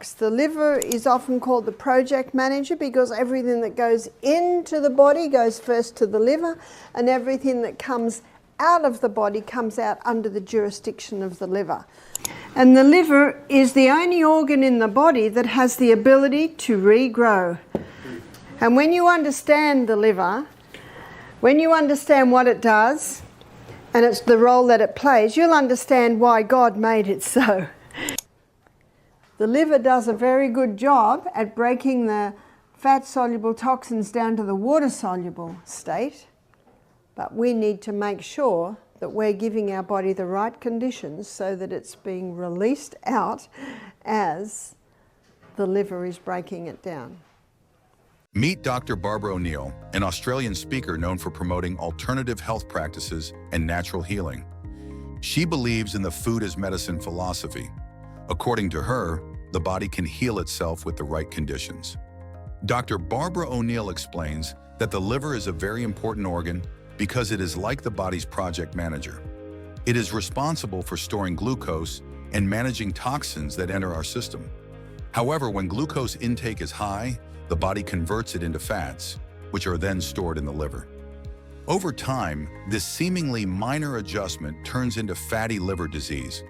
The liver is often called the project manager because everything that goes into the body goes first to the liver, and everything that comes out of the body comes out under the jurisdiction of the liver. And the liver is the only organ in the body that has the ability to regrow. And when you understand the liver, when you understand what it does, and it's the role that it plays, you'll understand why God made it so. The liver does a very good job at breaking the fat-soluble toxins down to the water-soluble state, but we need to make sure that we're giving our body the right conditions so that it's being released out as the liver is breaking it down. Meet Dr. Barbara O'Neill, an Australian speaker known for promoting alternative health practices and natural healing. She believes in the food as medicine philosophy. According to her, the body can heal itself with the right conditions. Dr. Barbara O'Neill explains that the liver is a very important organ because it is like the body's project manager. It is responsible for storing glucose and managing toxins that enter our system. However, when glucose intake is high, the body converts it into fats, which are then stored in the liver. Over time, this seemingly minor adjustment turns into fatty liver disease,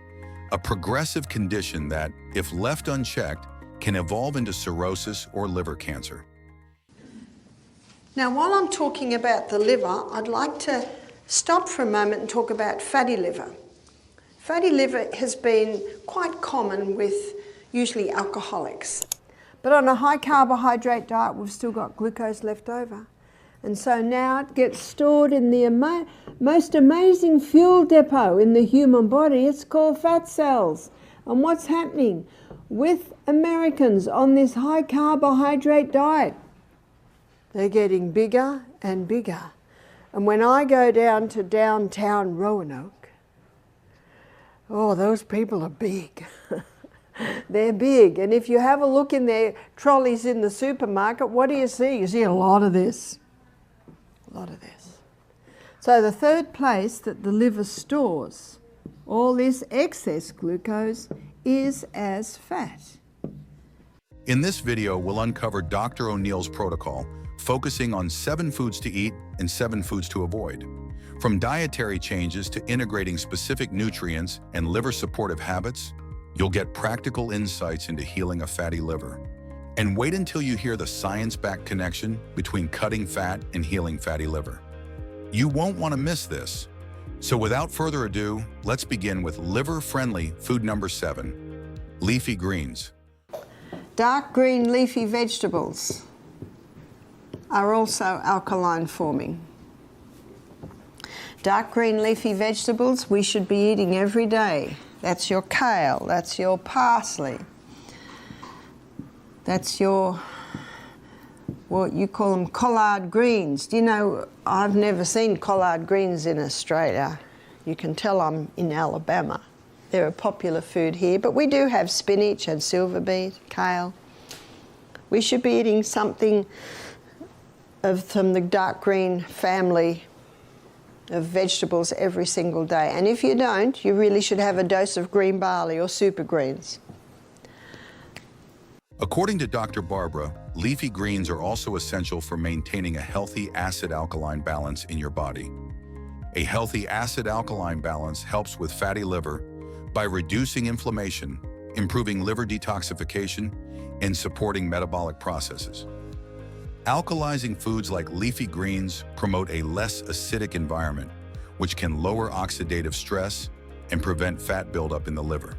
a progressive condition that, if left unchecked, can evolve into cirrhosis or liver cancer. Now, while I'm talking about the liver, I'd like to stop for a moment and talk about fatty liver. Fatty liver has been quite common with usually alcoholics. But on a high carbohydrate diet, we've still got glucose left over. And so now it gets stored in the most amazing fuel depot in the human body. It's called fat cells. And what's happening with Americans on this high carbohydrate diet? They're getting bigger and bigger. And when I go down to downtown Roanoke, oh, those people are big. They're big. And if you have a look in their trolleys in the supermarket, what do you see? You see a lot of this. A lot of this. So the third place that the liver stores all this excess glucose is as fat. In this video, we'll uncover Dr. O'Neill's protocol, focusing on 7 foods to eat and 7 foods to avoid. From dietary changes to integrating specific nutrients and liver-supportive habits, you'll get practical insights into healing a fatty liver. And wait until you hear the science-backed connection between cutting fat and healing fatty liver. You won't want to miss this. So without further ado, let's begin with liver-friendly food number 7, leafy greens. Dark green leafy vegetables are also alkaline forming. Dark green leafy vegetables we should be eating every day. That's your kale, that's your parsley, that's your, what you call them, collard greens. Do you know, I've never seen collard greens in Australia. You can tell I'm in Alabama. They're a popular food here, but we do have spinach and silver beet, kale. We should be eating something from the dark green family of vegetables every single day. And if you don't, you really should have a dose of green barley or super greens. According to Dr. Barbara, leafy greens are also essential for maintaining a healthy acid-alkaline balance in your body. A healthy acid-alkaline balance helps with fatty liver by reducing inflammation, improving liver detoxification, and supporting metabolic processes. Alkalizing foods like leafy greens promote a less acidic environment, which can lower oxidative stress and prevent fat buildup in the liver.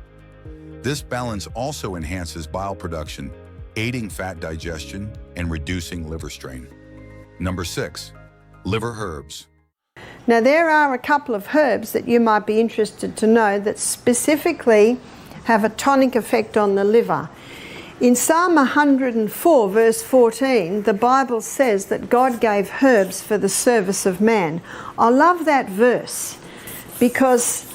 This balance also enhances bile production, aiding fat digestion and reducing liver strain. Number 6, liver herbs. Now there are a couple of herbs that you might be interested to know that specifically have a tonic effect on the liver. In Psalm 104, verse 14, the Bible says that God gave herbs for the service of man. I love that verse because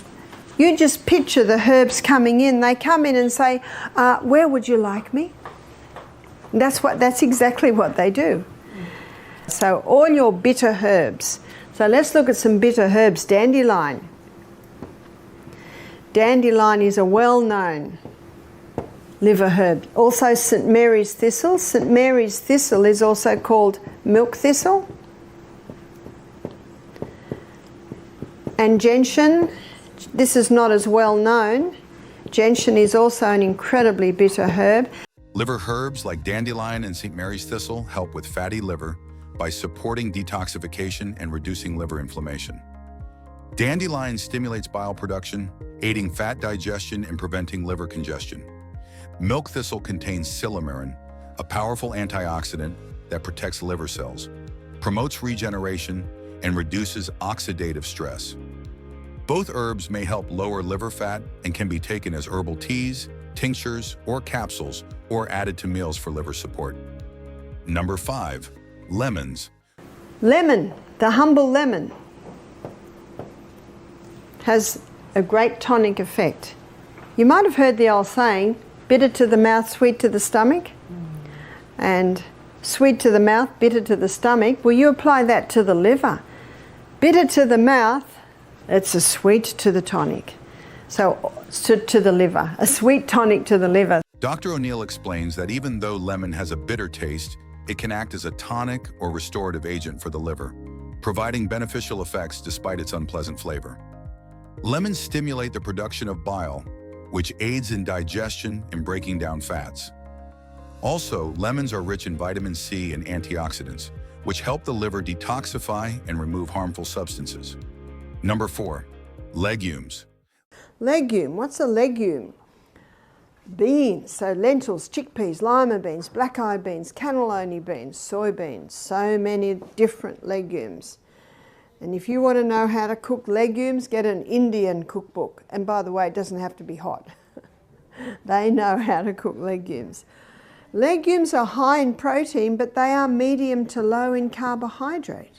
you just picture the herbs coming in. They come in and say, where would you like me? And that's exactly what they do. So all your bitter herbs. So let's look at some bitter herbs. Dandelion. Dandelion is a well-known liver herb. Also St. Mary's thistle. St. Mary's thistle is also called milk thistle. And gentian, this is not as well known. Gentian is also an incredibly bitter herb. Liver herbs like dandelion and St. Mary's thistle help with fatty liver by supporting detoxification and reducing liver inflammation. Dandelion stimulates bile production, aiding fat digestion and preventing liver congestion. Milk thistle contains silymarin, a powerful antioxidant that protects liver cells, promotes regeneration, and reduces oxidative stress. Both herbs may help lower liver fat and can be taken as herbal teas, tinctures, or capsules, or added to meals for liver support. Number 5, lemons. Lemon, the humble lemon, has a great tonic effect. You might have heard the old saying, bitter to the mouth, sweet to the stomach. And sweet to the mouth, bitter to the stomach. Well, you apply that to the liver. Bitter to the mouth, it's a sweet to the tonic. So to the liver, a sweet tonic to the liver. Dr. O'Neill explains that even though lemon has a bitter taste, it can act as a tonic or restorative agent for the liver, providing beneficial effects despite its unpleasant flavor. Lemons stimulate the production of bile, which aids in digestion and breaking down fats. Also, lemons are rich in vitamin C and antioxidants, which help the liver detoxify and remove harmful substances. Number 4, legumes. Legume, what's a legume? Beans, so lentils, chickpeas, lima beans, black-eyed beans, cannellini beans, soybeans, so many different legumes. And if you want to know how to cook legumes, get an Indian cookbook. And by the way, it doesn't have to be hot. They know how to cook legumes. Legumes are high in protein, but they are medium to low in carbohydrate.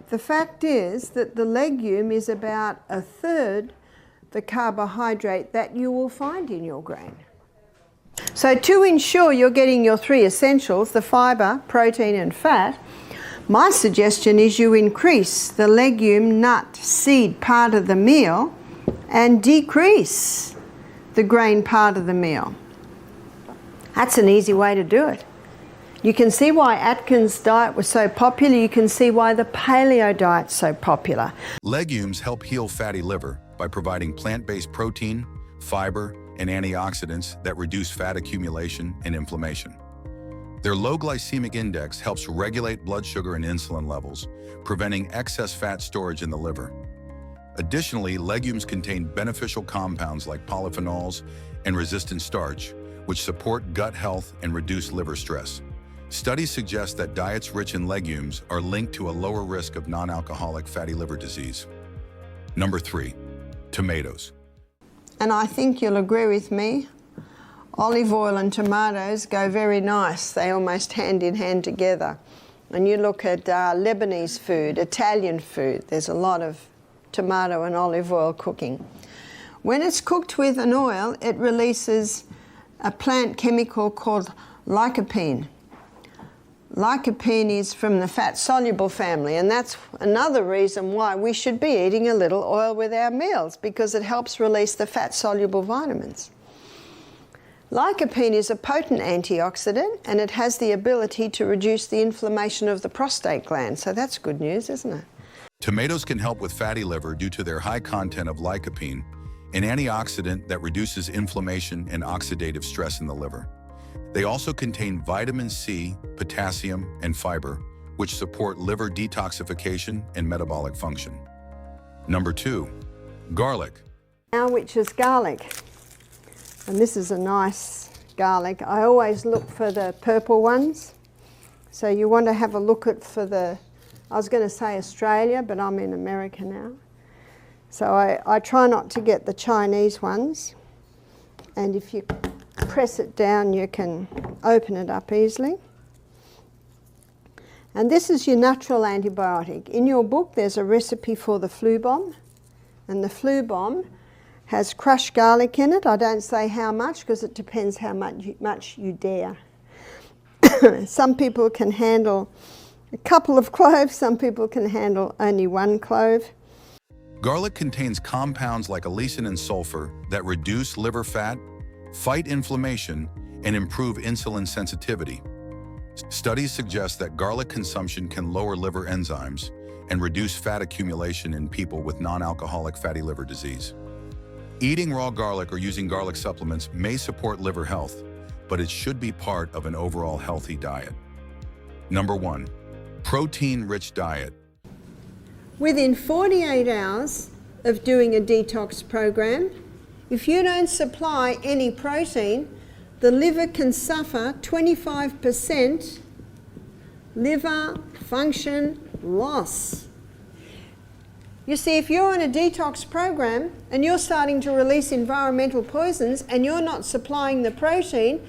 The fact is that the legume is about a third the carbohydrate that you will find in your grain. So to ensure you're getting your 3 essentials, the fibre, protein and fat, my suggestion is you increase the legume, nut, seed part of the meal and decrease the grain part of the meal. That's an easy way to do it. You can see why Atkins' diet was so popular. You can see why the paleo diet's so popular. Legumes help heal fatty liver by providing plant-based protein, fiber, and antioxidants that reduce fat accumulation and inflammation. Their low glycemic index helps regulate blood sugar and insulin levels, preventing excess fat storage in the liver. Additionally, legumes contain beneficial compounds like polyphenols and resistant starch, which support gut health and reduce liver stress. Studies suggest that diets rich in legumes are linked to a lower risk of non-alcoholic fatty liver disease. Number 3, tomatoes. And I think you'll agree with me, olive oil and tomatoes go very nice. They almost hand in hand together. And you look at Lebanese food, Italian food, there's a lot of tomato and olive oil cooking. When it's cooked with an oil, it releases a plant chemical called lycopene. Lycopene is from the fat-soluble family, and that's another reason why we should be eating a little oil with our meals, because it helps release the fat-soluble vitamins. Lycopene is a potent antioxidant, and it has the ability to reduce the inflammation of the prostate gland, so that's good news, isn't it? Tomatoes can help with fatty liver due to their high content of lycopene, an antioxidant that reduces inflammation and oxidative stress in the liver. They also contain vitamin C, potassium, and fiber, which support liver detoxification and metabolic function. Number 2, garlic. Now, which is garlic. And this is a nice garlic. I always look for the purple ones. So you want to have a look at for the, I was going to say Australia, but I'm in America now. So I try not to get the Chinese ones. And if you press it down, you can open it up easily. And this is your natural antibiotic. In your book, there's a recipe for the flu bomb. And the flu bomb has crushed garlic in it. I don't say how much because it depends how much you dare. Some people can handle a couple of cloves. Some people can handle only 1 clove. Garlic contains compounds like allicin and sulfur that reduce liver fat, fight inflammation, and improve insulin sensitivity. Studies suggest that garlic consumption can lower liver enzymes and reduce fat accumulation in people with non-alcoholic fatty liver disease. Eating raw garlic or using garlic supplements may support liver health, but it should be part of an overall healthy diet. Number 1. Protein-rich diet. Within 48 hours of doing a detox program, if you don't supply any protein, the liver can suffer 25% liver function loss. You see, if you're on a detox program and you're starting to release environmental poisons and you're not supplying the protein,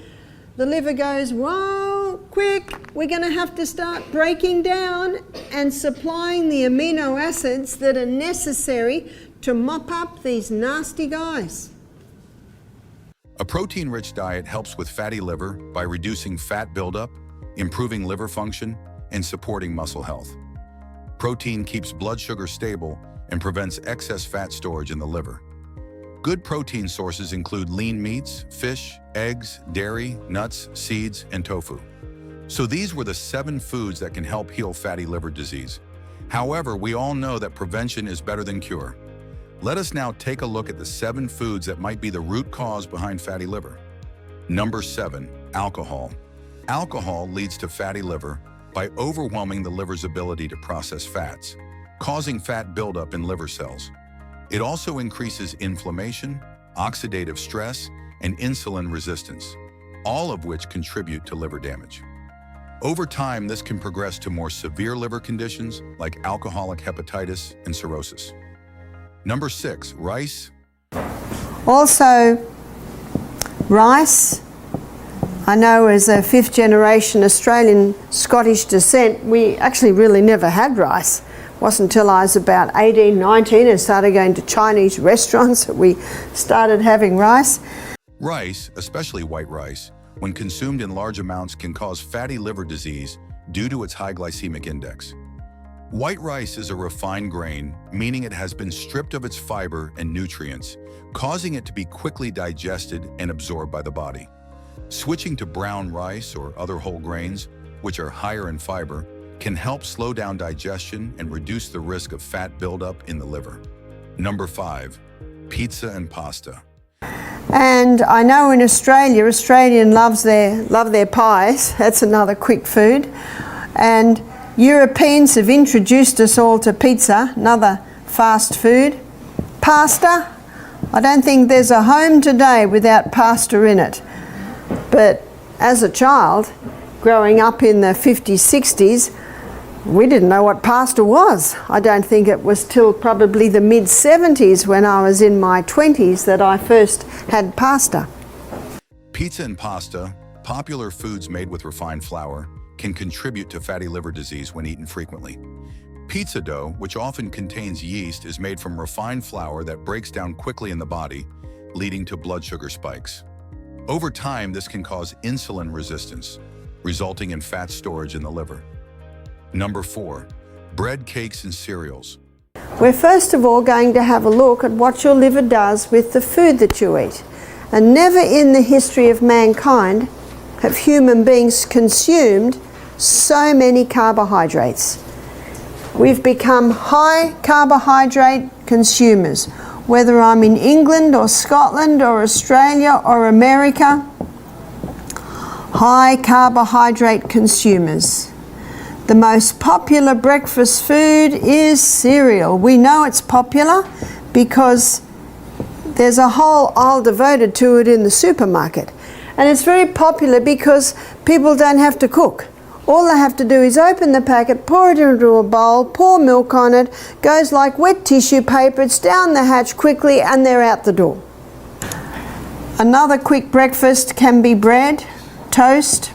the liver goes, whoa, quick, we're going to have to start breaking down and supplying the amino acids that are necessary to mop up these nasty guys. A protein-rich diet helps with fatty liver by reducing fat buildup, improving liver function, and supporting muscle health. Protein keeps blood sugar stable and prevents excess fat storage in the liver. Good protein sources include lean meats, fish, eggs, dairy, nuts, seeds, and tofu. So these were the 7 foods that can help heal fatty liver disease. However, we all know that prevention is better than cure. Let us now take a look at the 7 foods that might be the root cause behind fatty liver. Number 7, alcohol. Alcohol leads to fatty liver by overwhelming the liver's ability to process fats, causing fat buildup in liver cells. It also increases inflammation, oxidative stress, and insulin resistance, all of which contribute to liver damage. Over time, this can progress to more severe liver conditions like alcoholic hepatitis and cirrhosis. Number 6, rice. Also, rice. I know as a 5th generation Australian Scottish descent, we actually really never had rice. It wasn't until I was about 18, 19 and started going to Chinese restaurants that we started having rice. Rice, especially white rice, when consumed in large amounts can cause fatty liver disease due to its high glycemic index. White rice is a refined grain, meaning it has been stripped of its fiber and nutrients, causing it to be quickly digested and absorbed by the body. Switching to brown rice or other whole grains, which are higher in fiber, can help slow down digestion and reduce the risk of fat buildup in the liver. Number 5, pizza and pasta. And I know in Australia, Australians love their pies. That's another quick food. And Europeans have introduced us all to pizza, another fast food. Pasta, I don't think there's a home today without pasta in it. But as a child, growing up in the 50s, 60s, we didn't know what pasta was. I don't think it was till probably the mid-70s when I was in my 20s that I first had pasta. Pizza and pasta, popular foods made with refined flour, can contribute to fatty liver disease when eaten frequently. Pizza dough, which often contains yeast, is made from refined flour that breaks down quickly in the body, leading to blood sugar spikes. Over time, this can cause insulin resistance, resulting in fat storage in the liver. Number 4, bread, cakes, and cereals. We're first of all going to have a look at what your liver does with the food that you eat. And never in the history of mankind have human beings consumed so many carbohydrates. We've become high carbohydrate consumers. Whether I'm in England or Scotland or Australia or America, high carbohydrate consumers. The most popular breakfast food is cereal. We know it's popular because there's a whole aisle devoted to it in the supermarket. And it's very popular because people don't have to cook. All they have to do is open the packet, pour it into a bowl, pour milk on it, goes like wet tissue paper, it's down the hatch quickly and they're out the door. Another quick breakfast can be bread, toast.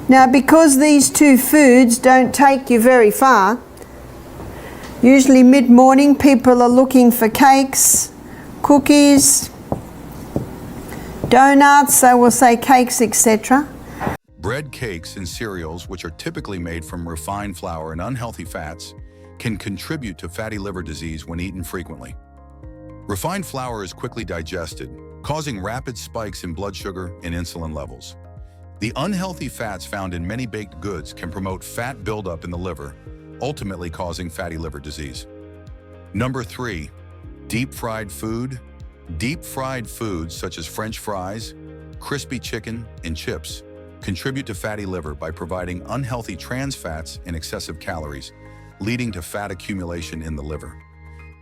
Now because these 2 foods don't take you very far, usually mid-morning people are looking for cakes, cookies, donuts, they will say cakes, etc. Bread, cakes, and cereals, which are typically made from refined flour and unhealthy fats, can contribute to fatty liver disease when eaten frequently. Refined flour is quickly digested, causing rapid spikes in blood sugar and insulin levels. The unhealthy fats found in many baked goods can promote fat buildup in the liver, ultimately causing fatty liver disease. Number 3, deep-fried food. Deep-fried foods such as French fries, crispy chicken, and chips contribute to fatty liver by providing unhealthy trans fats and excessive calories, leading to fat accumulation in the liver.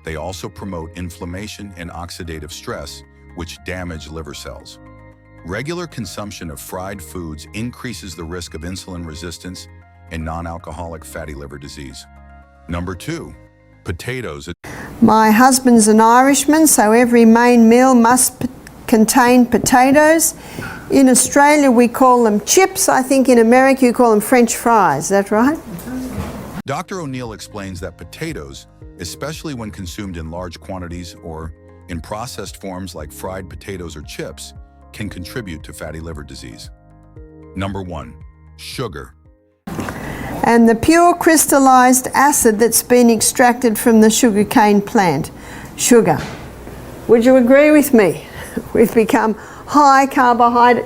They also promote inflammation and oxidative stress, which damage liver cells. Regular consumption of fried foods increases the risk of insulin resistance and non-alcoholic fatty liver disease. Number 2, potatoes. My husband's an Irishman, so every main meal must contain potatoes. In Australia, we call them chips. I think in America, you call them French fries. Is that right? Dr. O'Neill explains that potatoes, especially when consumed in large quantities or in processed forms like fried potatoes or chips, can contribute to fatty liver disease. Number 1, sugar. And the pure crystallized acid that's been extracted from the sugarcane plant, sugar. Would you agree with me? We've become high carbohydrate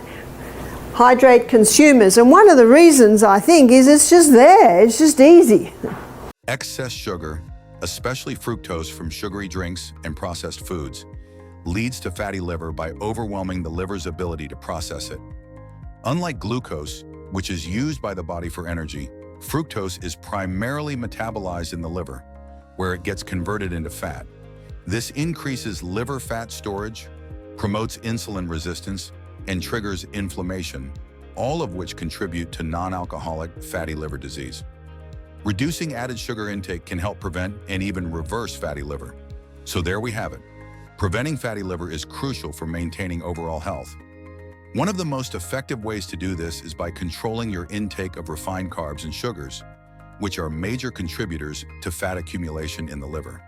consumers, and one of the reasons I think is it's just there, it's just easy. Excess sugar, especially fructose from sugary drinks and processed foods, leads to fatty liver by overwhelming the liver's ability to process it. Unlike glucose, which is used by the body for energy, fructose is primarily metabolized in the liver, where it gets converted into fat. This increases liver fat storage, promotes insulin resistance, and triggers inflammation, all of which contribute to non-alcoholic fatty liver disease. Reducing added sugar intake can help prevent and even reverse fatty liver. So there we have it. Preventing fatty liver is crucial for maintaining overall health. One of the most effective ways to do this is by controlling your intake of refined carbs and sugars, which are major contributors to fat accumulation in the liver.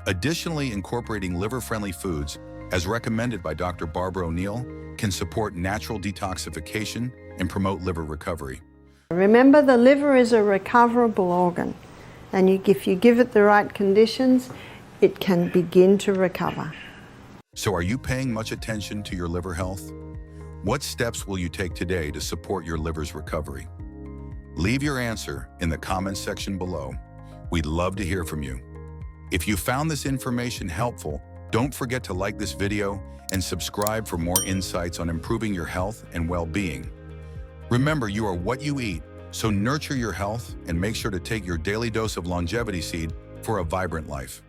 Additionally, incorporating liver-friendly foods, as recommended by Dr. Barbara O'Neill, can support natural detoxification and promote liver recovery. Remember, the liver is a recoverable organ, and if you give it the right conditions, it can begin to recover. So are you paying much attention to your liver health? What steps will you take today to support your liver's recovery? Leave your answer in the comments section below. We'd love to hear from you. If you found this information helpful, don't forget to like this video and subscribe for more insights on improving your health and well-being. Remember, you are what you eat, so nurture your health and make sure to take your daily dose of longevity seed for a vibrant life.